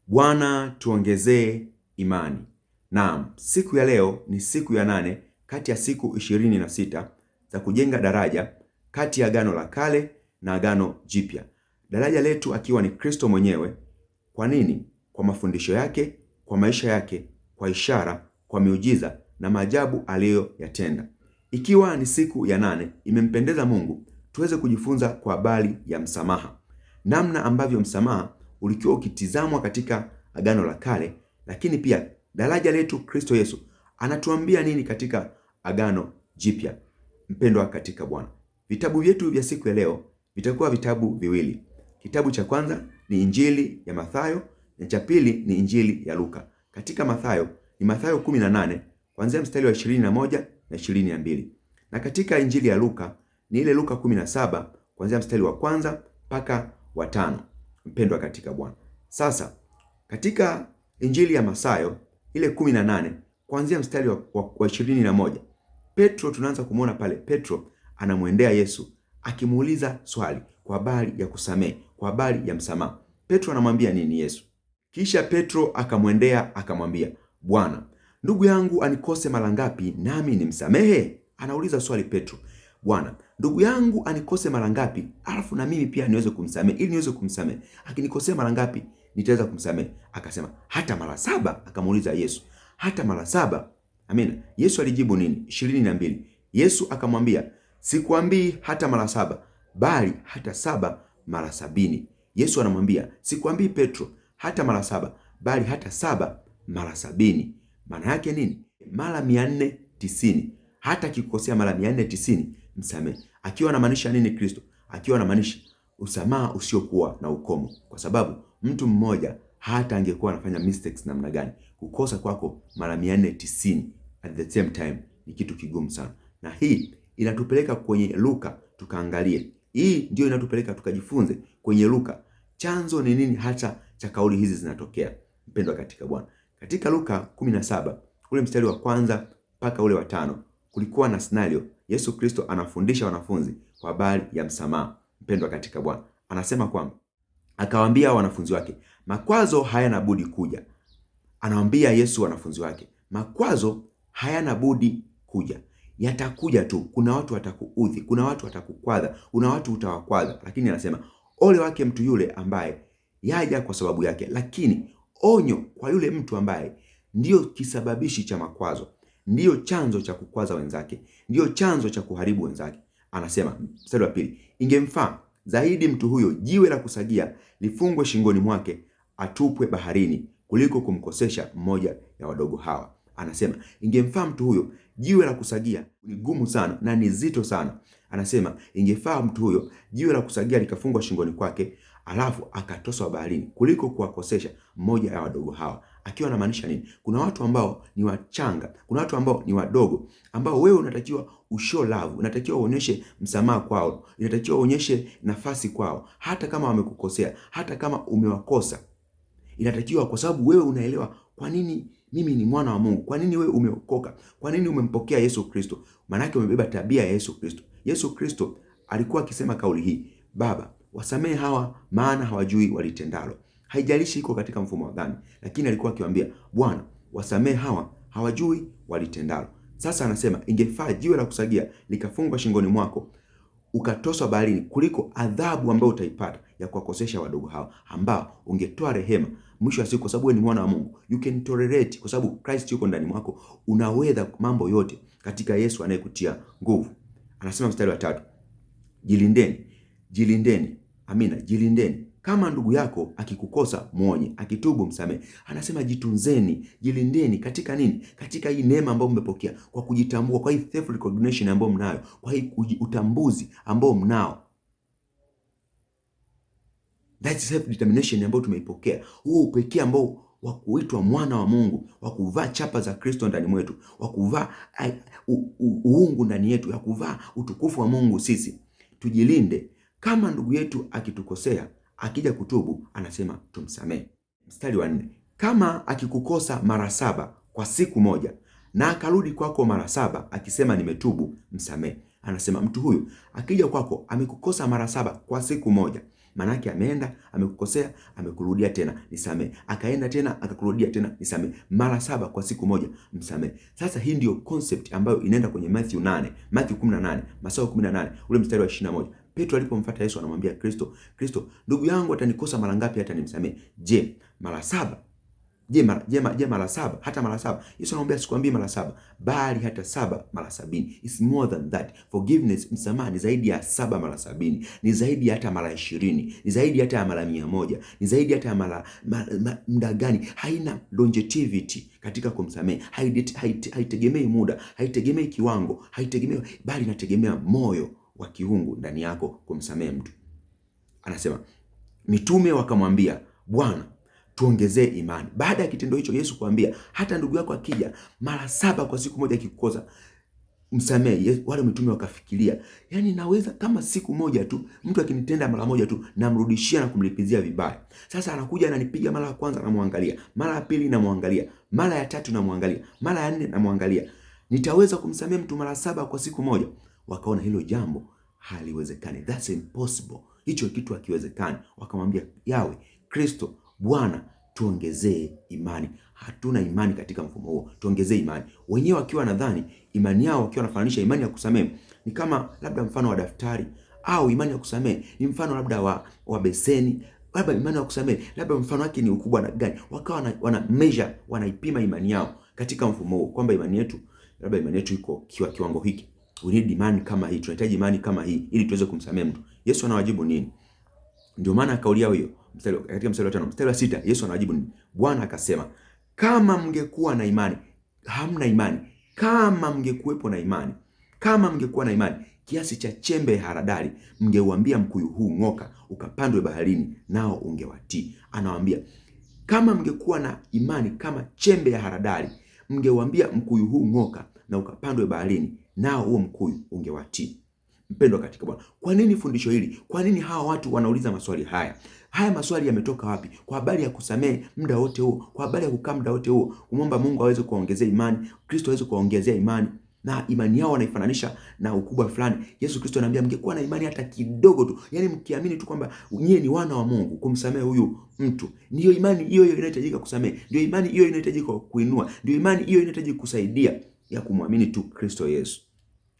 Bwana tuongezee imani. Naam, siku ya leo ni siku ya 8 kati ya siku 26 za kujenga daraja kati ya Agano la Kale na Agano Jipya. Daraja letu akiwa ni Kristo mwenyewe. Kwa nini? Kwa mafundisho yake, kwa maisha yake, kwa ishara, kwa miujiza na maajabu aliyoyatenda. Ikiwa ni siku ya 8, imempendeza Mungu tuweze kujifunza kwa habari ya msamaha. Namna ambavyo msamaha ulikuwa ukitizamwa katika Agano la Kale, lakini pia daraja letu Kristo Yesu anatuambia nini katika Agano Jipya. Mpendwa katika Bwana, vitabu vyetu vya siku ya leo vitakuwa vitabu viwili. Kitabu cha kwanza ni Injili ya Mathayo na cha pili ni Injili ya Luka. Katika Mathayo ni Mathayo 18 kuanzia mstari wa 21 na 22. Na katika Injili ya Luka ni ile Luka 17 kuanzia mstari wa kwanza mpaka wa 5. Mpendwa katika Bwana. Sasa katika Injili ya Mathayo ile 18 kuanzia mstari wa 21, Petro tunaanza kumuona pale Petro anamwendea Yesu akimuuliza swali kwa habari ya kusamehe, kwa habari ya msamaha. Petro anamwambia nini Yesu? Kisha Petro akamwendea akamwambia, Bwana, ndugu yangu anikose mara ngapi nami nimsamehe? Anauliza swali Petro. Bwana, ndugu yangu anikose mara ngapi alafu na mimi pia niweze kumsamehe, ili niweze kumsamehe. Akinikosea mara ngapi nitaweza kumsamehe? Akasema hata mara 7. Akamuuliza Yesu, hata mara 7? Amina. Yesu alijibu nini? 22. Yesu akamwambia, sikuambii hata mara 7, bali hata 7 mara 70. Yesu anamwambia, sikuambii Petro hata mara 7, bali hata 7 mara 70. Maana yake nini? Mara 490. Hata akikukosea mara 490 msamehe. Akiwa anamaanisha nini Kristo? Akiwa anamaanisha usamaha usiokuwa na ukomo, kwa sababu mtu mmoja hata angekuwa anafanya mistakes namna gani, kukosa kwako mara 490 at the same time ni kitu kigumu sana. Na hii inatupeleka kwenye Luka tukaangalie. Hii ndio inatupeleka tukajifunze kwenye Luka chanzo ni nini hata cha kauli hizi zinatokea. Mpendwa katika Bwana, katika Luka 17 ule mstari wa kwanza mpaka ule wa 5 kulikuwa na scenario. Yesu Kristo anafundisha wanafunzi kwa habari ya msamaha. Mpendwa katika Bwana, anasema kwamba akawaambia wanafunzi wake, makwazo hayana budi kuja. Anawaambia Yesu wanafunzi wake, makwazo hayana budi kuja. Yatakuja tu. Kuna watu watakuudhi, kuna watu watakukwaza, kuna watu utawakwaza, lakini anasema ole wake mtu yule ambaye yaja kwa sababu yake. Lakini onyo kwa yule mtu ambaye ndiyo kisababishi cha makwazo, ndiyo chanzo cha kukwaza wenzake, ndiyo chanzo cha kuharibu wenzake. Anasema mstari wa 2, ingemfaa zaidi mtu huyo jiwe la kusagia lifungwe shingoni mwake atupwe baharini kuliko kumkosesha mmoja ya wadogo hawa. Anasema ingemfaa mtu huyo, jiwe la kusagia ni gumu sana na ni zito sana. Anasema ingefaa mtu huyo jiwe la kusagia likafungwa shingoni kwake alafu akatoswa baharini kuliko kuwakosesha mmoja ya wadogo hawa. Akiwa anamaanisha nini? Kuna watu ambao ni wachanga, kuna watu ambao ni wadogo, ambao wewe unatakiwa ushow love, unatakiwa uonyeshe msamaha kwao, unatakiwa uonyeshe nafasi kwao, hata kama wamekukosea, hata kama umewakosa. Inatakiwa, kwa sababu wewe unaelewa kwa nini mimi ni mwana wa Mungu, kwa nini wewe umeokoka, kwa nini umempokea Yesu Kristo. Maana yake umebeba tabia ya Yesu Kristo. Yesu Kristo alikuwa akisema kauli hii, Baba, wasamehe hawa maana hawajui walitendalo. Haijalishi iko katika mfumo wa dhambi, lakini alikuwa akiwaambia, Bwana, wasamehe hawa hawajui walitendalo. Sasa anasema ingefaa jiwe la kusagia likafungwa shingoni mwako ukatoswa baharini kuliko adhabu ambayo utaipata ya kuwakosesha wadogo hao, ambao ungetoa rehema mwisho wa siku. Kwa sababu wewe ni mwana wa Mungu, you can tolerate, kwa sababu Christ yuko ndani mwako, unaweza mambo yote katika Yesu anayekutia nguvu. Anasema mstari wa 3, jilindeni, jilindeni. Amina, jilindeni. Kama ndugu yako akikukosa muonye, akitubu msamehe. Anasema jitunzeni, jilindeni katika nini? Katika hii neema ambayo mmepokea, kwa kujitambua, kwa hii self recognition ambayo mnayo, kwa hii utambuzi ambao mnao. That self determination ambayo tumeipokea, huo upekee ambao wa kuitwa mwana wa Mungu, wa kuvaa chapa za Kristo ndani mwetu, wa kuvaa uungu ndani yetu, ya kuvaa utukufu wa Mungu sisi. Tujilinde. Kama ndugu yetu akitukosea, akija kutubu, anasema tumsamehe. Mstari wa 4, kama akikukosa mara 7 kwa siku moja na akarudi kwako mara 7 akisema nimetubu, msamehe. Anasema mtu huyu akija kwako amekukosa mara 7 kwa siku moja Maana yake ameenda, amekukosea, amekurudia tena, nisamee. Akaenda tena, akakurudia tena, nisamee. Mara 7 kwa siku moja, msamee. Sasa hii ndio concept ambayo inaenda kwenye Matthew 18, Mathayo 18, ule mstari wa 21. Petro alipomfuata Yesu anamwambia Kristo, ndugu yangu atanikosa mara ngapi hata nimsamee? Je, mara 7? Je, mara 7? Hata mara 7? Yesu anamwambia sikwambii mara 7, bali hata 7 mara 70. It's more than that. Forgiveness, msamaha ni zaidi ya 7 mara 70. Ni zaidi hata mara 20. Ni zaidi hata ya mara 100. Ni zaidi hata ya mara muda gani. Haina longevity katika kumsamehe. Haitegemei muda, haitegemei kiwango, haitegemei, bali inategemea moyo wa kiungu ndani yako kumsamehe mtu. Anasema mitume wakamwambia, Bwana, tuongezee imani. Baada ya kitendo hicho Yesu kuambia hata ndugu yako akija mara 7 kwa siku moja akikukosa, msamehe. Wale mitume wakafikiria, yani naweza kama siku moja tu mtu akinitenda mara moja tu namrudishia na kumlipizia vibaya. Sasa anakuja ananipiga mara ya kwanza namwangalia, mara ya pili namwangalia, mara ya 3 namwangalia, mara ya 4 namwangalia. Nitaweza kumsamehe mtu mara 7 kwa siku moja? Wakaona hilo jambo haliwezekani. That's impossible. Hicho kitu hakiwezekani. Wakamwambia Yawe, Kristo, Bwana, tuongezee imani. Hatuna imani katika mfumo huo, tuongezee imani. Wenyewe wakiwa nadhani imani yao, wakiwa wanafananisha imani ya kusamehe ni kama labda mfano wa daftari, au imani ya kusamehe ni mfano labda wa beseni, labda imani ya kusamehe labda mfano wake ni ukubwa na gani. Wakawa wana measure, wanaipima imani yao katika mfumo huo, kwamba imani yetu iko kiwango hiki. We need imani kama hii, tunahitaji imani kama hii ili tuweze kumsamehe mtu. Yesu anawajibu nini? Ndio maana kaulia hiyo katika mstari wa 5, mstari wa 6 Yesu anawajibu nini? Bwana akasema, kama mngekuwa na imani. Hamna imani. Kama mngekuwepo na imani, kama mngekuwa na imani kiasi cha chembe ya haradali, mngeuambia mkuyu huu ng'oka ukapandwe baharini, nao ungewatii. Anawaambia kama mngekuwa na imani kama chembe ya haradali, mngeuambia mkuyu huu ng'oka na ukapandwe baharini, nao huo mkuyu ungewatii. Mpendwa katika Bwana, kwa nini fundisho hili? Kwa nini hawa watu wanauliza maswali haya? Haya maswali yametoka wapi? Kwa habari ya kusamehe muda wote huo, kwa habari ya kukaa muda wote huo, kumwomba Mungu aweze kuongezea imani, Kristo aweze kuongezea imani, na imani yao wanaifananisha na ukubwa fulani. Yesu Kristo anaambia mngekuwa na imani hata kidogo tu, yani mkiamini tu kwamba nyie ni wana wa Mungu, kumsamehe huyu mtu. Ndio imani hiyo inahitajika kusamehe. Ndio imani hiyo inahitajika kuinua. Ndio imani hiyo inahitajika kusaidia ya kumwamini tu Kristo Yesu.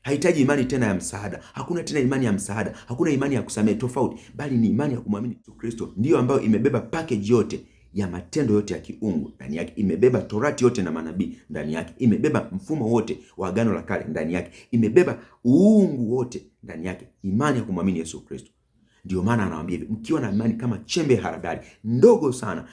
Hahitaji imani tena ya msaada. Hakuna tena imani ya msaada. Hakuna imani ya kusamehe tofauti, bali ni imani ya kumwamini Yesu Kristo. Ndiyo ambayo imebeba package yote ya matendo yote ya kiungu ndani yake. Imebeba Torati yote na manabii ndani yake. Imebeba mfumo wote wa Agano la Kale ndani yake. Imebeba uungu wote ndani yake. Imani ya kumwamini Yesu Kristo. Ndio maana anawaambia hivi, mkiwa na imani kama chembe ya haradali, ndogo sana,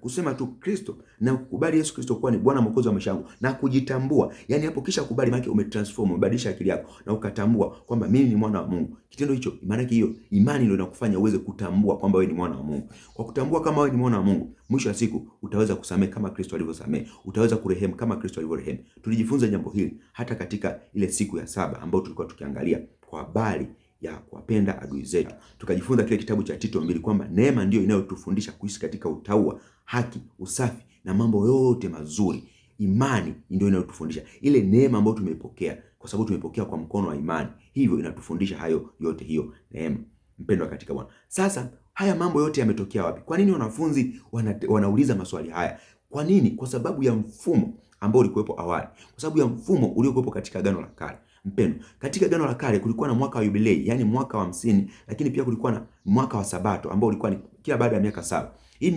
kusema tu Kristo na kukubali Yesu Kristo kuwa ni Bwana Mwokozi wa maisha yangu na kujitambua. Yani hapo kisha kubali, maana umetransform, umebadilisha akili yako na ukatambua kwamba mimi ni mwana wa Mungu. Kitendo hicho, maana hiyo imani ndio inakufanya uweze kutambua kwamba wewe ni mwana wa Mungu. Kwa kutambua kama wewe ni mwana wa Mungu, mwisho wa siku utaweza kusamehe kama Kristo alivyosamehe, utaweza kurehemu kama Kristo alivyorehemu. Tulijifunza jambo hili hata katika ile siku ya 7 ambayo tulikuwa tukiangalia kwa habari ya kuwapenda adui zetu. Tukajifunza kile kitabu cha Tito 2 kwamba neema ndio inayotufundisha kuishi katika utauwa, haki, usafi na mambo yote mazuri. Imani ndio inayotufundisha ile neema ambayo tumeipokea, kwa sababu tumepokea kwa mkono wa imani. Hivyo inatufundisha hayo yote, hiyo neema. Mpendwa katika Bwana, sasa haya mambo yote yametokea wapi? Kwa nini wanafunzi wanauliza maswali haya? Kwa nini? Kwa sababu ya mfumo ambao ulikuwepo awali, kwa sababu ya mfumo uliokuwepo katika Agano la Kale. Mpendwa, katika Agano la Kale kulikuwa na mwaka wa Yubilei, yani mwaka wa 50, lakini pia kulikuwa na mwaka wa Sabato ambao ulikuwa ni kila baada ya miaka 7. Hii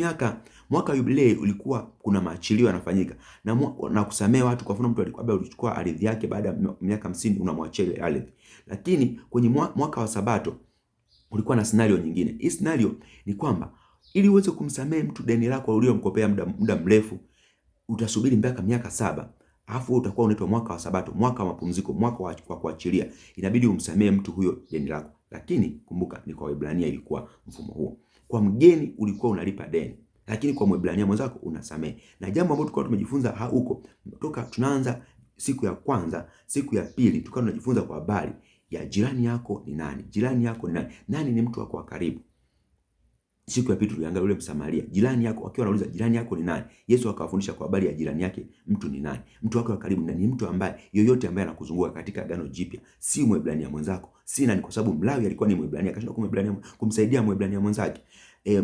mwaka wa Yubilei ulikuwa kuna maachilio yanafanyika na kusamehe watu. Kwa mfano mtu alikuwa alichukua ardhi yake, baada ya miaka 50 unamwachia ile ardhi. Lakini kwenye mwaka wa Sabato kulikuwa na scenario nyingine. Hii scenario ni kwamba ili uweze kumsamehe mtu deni lako uliomkopea muda mrefu, utasubiri mpaka miaka 7. Alafu utakuwa unaitwa mwaka wa Sabato, mwaka wa mapumziko, mwaka wa kuachilia. Inabidi umsamehe mtu huyo deni lako. Lakini kumbuka, ni kwa Waebrania ilikuwa mfumo huo. Kwa mgeni ulikuwa unalipa deni, lakini kwa Mwebrania mwenzako unasamehe. Na jambo ambalo tulikuwa tumejifunza huko toka tunaanza siku ya kwanza, siku ya pili tulikuwa tunajifunza kwa habari ya jirani yako ni nani. Jirani yako ni nani? Nani ni mtu wako wa karibu? Siku ya pili tuliangalia yule Msamaria, jirani yako, akiwa anauliza jirani yako ni nani? Yesu akawafundisha kwa habari ya jirani yake, mtu ni nani? Mtu wake wa karibu ni mtu ambaye yoyote ambaye anakuzunguka katika Agano Jipya, si Mwebrania mwenzako, si nani, kwa sababu Mlawi alikuwa ni Mwebrania akashinda kumsaidia Mwebrania mwenzake.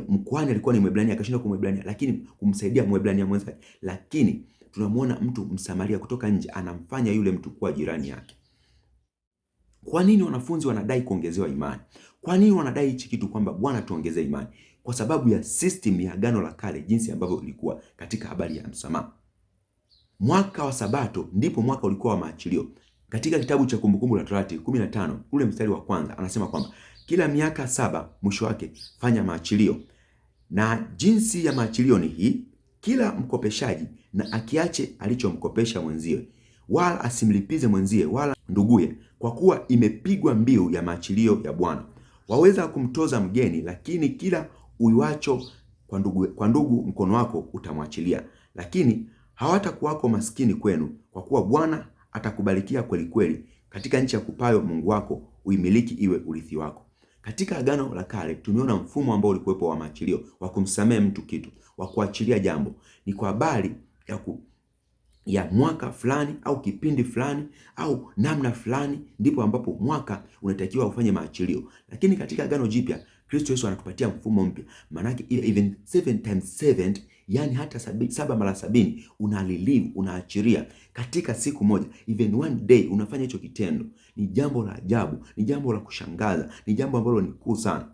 Mkwani alikuwa ni Mwebrania akashinda kumwebrania, lakini kumsaidia Mwebrania mwenzake. Lakini tunamuona mtu Msamaria kutoka nje anamfanya yule mtu kuwa jirani yake. Kwa nini wanafunzi wanadai kuongezewa imani? Kwa nini wanadai hichi kitu kwamba Bwana tuongezee imani? Kwa sababu ya system ya Agano la Kale, jinsi ambavyo ilikuwa katika habari ya msamaha. Mwaka wa Sabato ndipo mwaka ulikuwa wa maachilio. Katika kitabu cha Kumbukumbu la Torati 15 ule mstari wa kwanza anasema kwamba kila miaka 7 mwisho wake fanya maachilio. Na jinsi ya maachilio ni hii: kila mkopeshaji na akiache alichomkopesha mwenzie, wala asimlipize mwenzie wala nduguye, kwa kuwa imepigwa mbiu ya maachilio ya Bwana. Waweza kumtoza mgeni, lakini kila uiwacho kwa ndugu mkono wako utamwachilia. Lakini hawatakuwako maskini kwenu, kwa kuwa Bwana atakubarikia kweli kweli katika nchi ya kupayo Mungu wako, uimiliki iwe urithi wako. Katika Agano la Kale tumeona mfumo ambao ulikuwepo wa maachilio, wa kumsamehe mtu kitu, wa kuachilia jambo. Ni kwa habari ya mwaka fulani au kipindi fulani au namna fulani, ndipo ambapo mwaka unatakiwa ufanye maachilio. Lakini katika Agano Jipya Kristo Yesu anatupatia mfumo mpya. Maana yake even 7 times 7, yani hata 7 mara 70 unalilive, unaachilia katika siku moja. Even one day unafanya hicho kitendo. Ni jambo la ajabu, ni jambo la kushangaza, ni jambo ambalo ni kuu sana.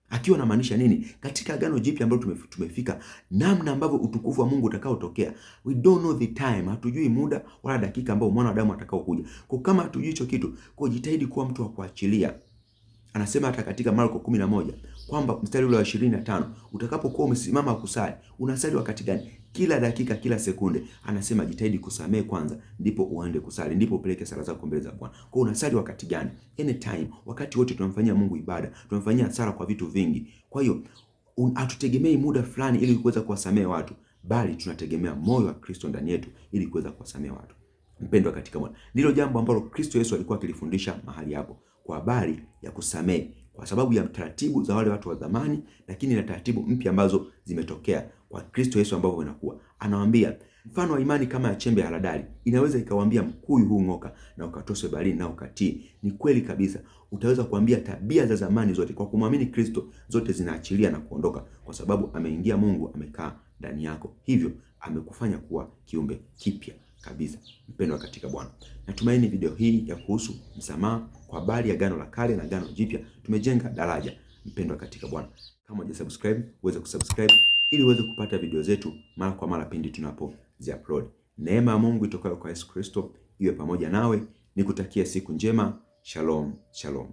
Akiwa anamaanisha nini? Katika Agano Jipya ambalo tumefika, namna ambavyo utukufu wa Mungu utakaotokea, we don't know the time, hatujui muda wala dakika ambao mwana wa Adamu atakao kuja. Kwa kama hatujui hicho kitu, kwa jitahidi kuwa mtu wa kuachilia. Anasema hata katika Marko 11 kwamba mstari ule wa 25, utakapokuwa umesimama kusali, unasali wakati gani? Kila dakika, kila sekunde. Anasema jitahidi kusamehe kwanza, ndipo uende kusali, ndipo upeleke sala zako mbele za Bwana. Kwa unasali wakati gani? Anytime, wakati wote tunamfanyia Mungu ibada, tunamfanyia sala kwa vitu vingi. Kwa hiyo hatutegemei muda fulani ili kuweza kuwasamehe watu, bali tunategemea moyo wa Kristo ndani yetu ili kuweza kuwasamehe watu. Mpendwa katika Bwana, ndilo jambo ambalo Kristo Yesu alikuwa akilifundisha mahali hapo, kwa habari ya kusamehe, kwa sababu ya taratibu za wale watu wa zamani, lakini na taratibu mpya ambazo zimetokea kwa Kristo Yesu, ambavyo inakuwa anawaambia mfano wa imani kama ya chembe ya haradali inaweza ikawaambia mkuyu huu ng'oka na ukatoswe baharini na ukatii. Ni kweli kabisa. Utaweza kuambia tabia za zamani zote, kwa kumwamini Kristo, zote zinaachilia na kuondoka, kwa sababu ameingia Mungu, amekaa ndani yako, hivyo amekufanya kuwa kiumbe kipya kabisa. Mpendwa katika Bwana, natumaini video hii ya kuhusu msamaha kwa habari ya Agano la Kale na Agano Jipya tumejenga daraja. Mpendwa katika Bwana, kama hujasubscribe uweze kusubscribe ili uweze kupata video zetu mara kwa mara pindi tunapozi-upload. Neema ya Mungu itokayo kwa Yesu Kristo iwe pamoja nawe. Nikutakia siku njema. Shalom, shalom.